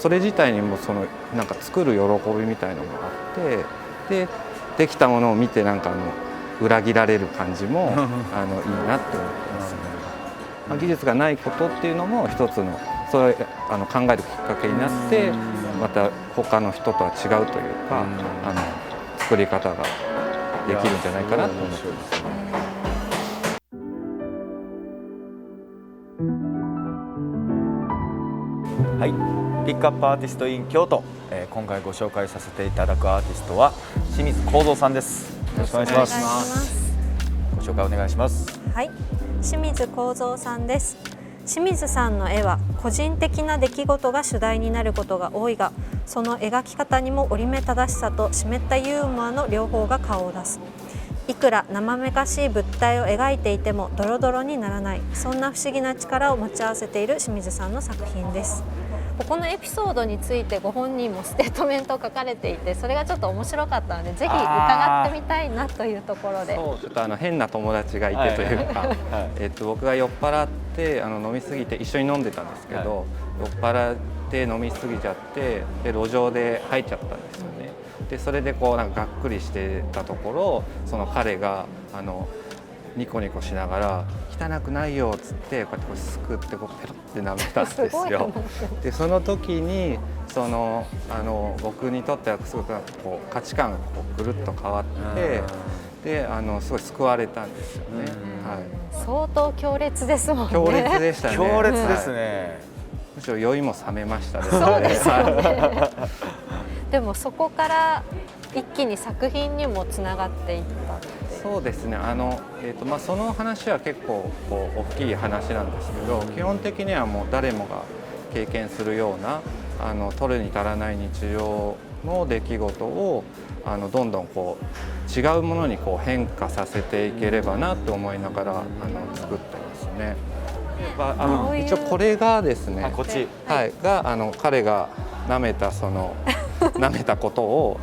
それ自体にもそのなんか作る喜びみたいなのがあって、でできたものを見てなんか裏切られる感じもいいなって思ってますね。技術がないことっていうのも一つのそれ考えるきっかけになって、また他の人とは違うというか作り方ができるんじゃないかなと思ってますね。はい、ピックアップアーティスト in 京都、今回ご紹介させていただくアーティストは清水幸三さんです。よろしくお願いします。ご紹介お願いします。はい、清水幸三さんです。清水さんの絵は個人的な出来事が主題になることが多いが、その描き方にも折り目正しさと湿ったユーモアの両方が顔を出す。いくら生めかしい物体を描いていてもドロドロにならない、そんな不思議な力を持ち合わせている清水さんの作品です。ここのエピソードについてご本人もステートメントを書かれていて、それがちょっと面白かったのでぜひ伺ってみたいなというところで。そう、ちょっと変な友達がいてというか、僕が酔っ払って飲みすぎて一緒に飲んでたんですけど、酔っ払って飲みすぎちゃってで路上で吐いちゃったんですよね。でそれでこうなんかがっくりしてたところ、その彼がニコニコしながら「汚くないよ」っつってこうやってすくってこうペロって舐めたんですよ。でその時に僕にとってはすごくこう価値観がこうぐるっと変わってですごい救われたんですよね。はい、相当強烈ですもんね。強烈でしたね。強烈ですね。はい、むしろ酔いも冷めましたね。そうですよね。でもそこから一気に作品にもつながっていったって。そうですね。その話は結構こう大きい話なんですけど、基本的にはもう誰もが経験するような取るに足らない日常の出来事をどんどんこう違うものにこう変化させていければなと思いながら作ってますね。一応これがですね、こっち、はい、が彼が舐めた舐めたことを、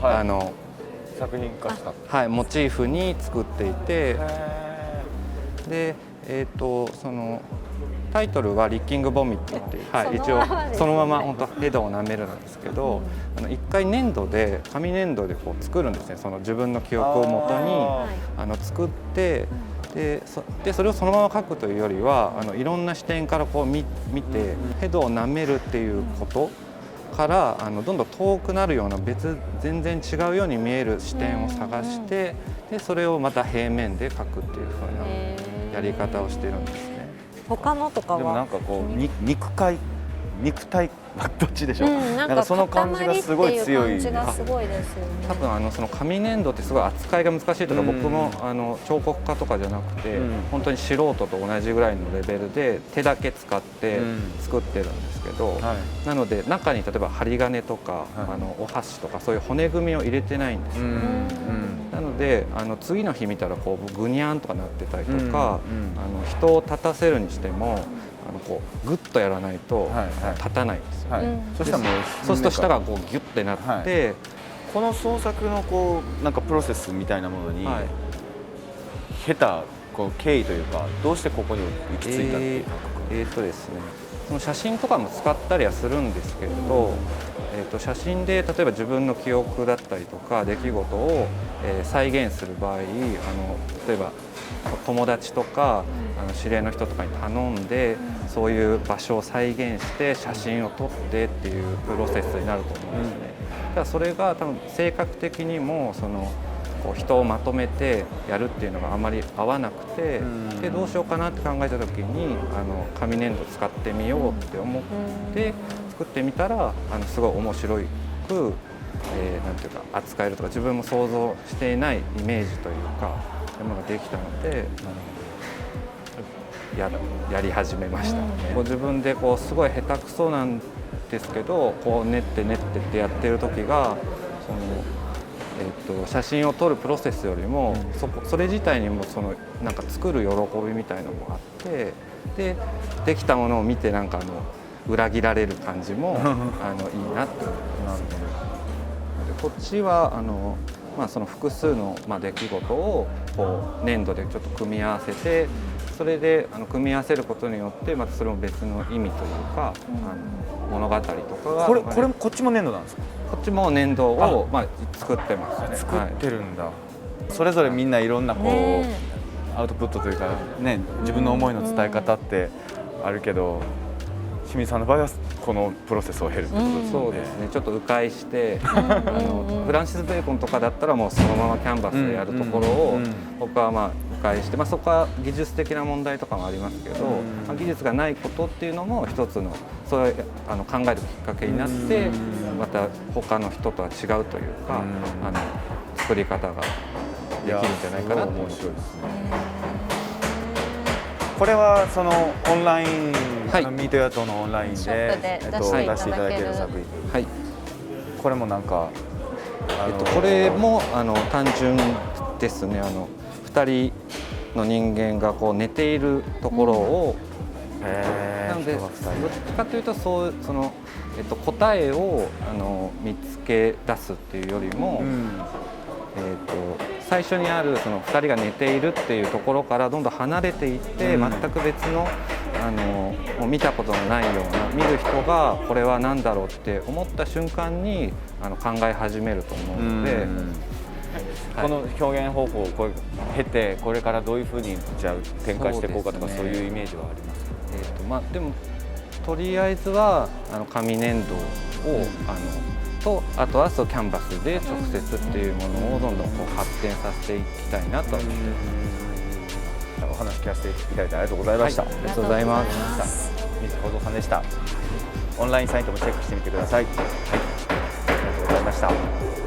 作品化した、はい、モチーフに作っていて、でそのタイトルは「リッキング・ボミット」っていう、はい、一応そのまま本当ヘドを舐めるなんですけど、一回紙粘土でこう作るんですね。その自分の記憶をもとに作って、でそれをそのまま描くというよりはいろんな視点からこう見てヘドを舐めるっていうことからどんどん遠くなるような全然違うように見える視点を探して、でそれをまた平面で描くっていう風なやり方をしてるんですね。他のとかはでもなんかこう肉体どっちでしょう、なんかその感じがすごい強い。多分その紙粘土ってすごい扱いが難しいとか、僕も彫刻家とかじゃなくて、本当に素人と同じぐらいのレベルで手だけ使って作ってるんですけど、なので中に例えば針金とかお箸とかそういう骨組みを入れてないんですよね。なので次の日見たらこうグニャンとかなってたりとか、人を立たせるにしてもこうグッとやらないと立たないんですよね。そしたらもうそうすると下がこうギュッてなって、この創作のこうなんかプロセスみたいなものに経たこう経緯というか、どうしてここに行き着いたっていう感覚。ですね、その写真とかも使ったりはするんですけれど、写真で例えば自分の記憶だったりとか出来事を再現する場合、例えば友達とか知り合いの人とかに頼んで、そういう場所を再現して写真を撮ってっていうプロセスになると思うんですね。ただそれが多分性格的にもこう人をまとめてやるっていうのがあまり合わなくて、でどうしようかなって考えた時に紙粘土使ってみようって思って作ってみたらすごい面白くなんていうか扱えるとか、自分も想像していないイメージというかそういうものができたのでやり始めましたね。自分でこうすごい下手くそなんですけど、こう練ってってやってる時が写真を撮るプロセスよりもそれ自体にもなんか作る喜びみたいのもあって、できたものを見てなんか裏切られる感じもいいなって思ってます。こっちはその複数の出来事をこう粘土でちょっと組み合わせて、それで組み合わせることによってまたそれも別の意味というか、物語とかがこっちも粘土なんですか？こっちも粘土を作ってますね。作ってるんだ、それぞれみんないろんなこうアウトプットというかね、自分の思いの伝え方ってあるけど、清水さんの場合はこのプロセスを経るってことですよね。そうですね、ちょっと迂回してフランシス・ベーコンとかだったらもうそのままキャンバスでやるところを僕は迂回して、そこは技術的な問題とかもありますけど、技術がないことっていうのも一つのそういう考えるきっかけになって、また他の人とは違うというか、作り方ができるんじゃないかなと思います。これはそのオンライン、ミートヤトのオンラインで出していただける作品、はい、これもなんか、これも単純ですね。2人の人間がこう寝ているところを、なのでどっちかというと答えを見つけ出すっていうよりも、最初にあるその2人が寝ているっていうところからどんどん離れていって、全く別のもう見たことのないような、見る人がこれは何だろうって思った瞬間に考え始めると思うので、この表現方法を経てこれからどういうふうにじゃあ展開していこうかとか、そういうイメージはありますか？でもとりあえずは紙粘土をと、あとはキャンバスで直接っていうものをどんどん発展させていきたいなと思ってます。お話聞かせていただいてありがとうございました。ありがとうございます。清水幸三さんでした。オンラインサイトもチェックしてみてください。はい、ありがとうございました。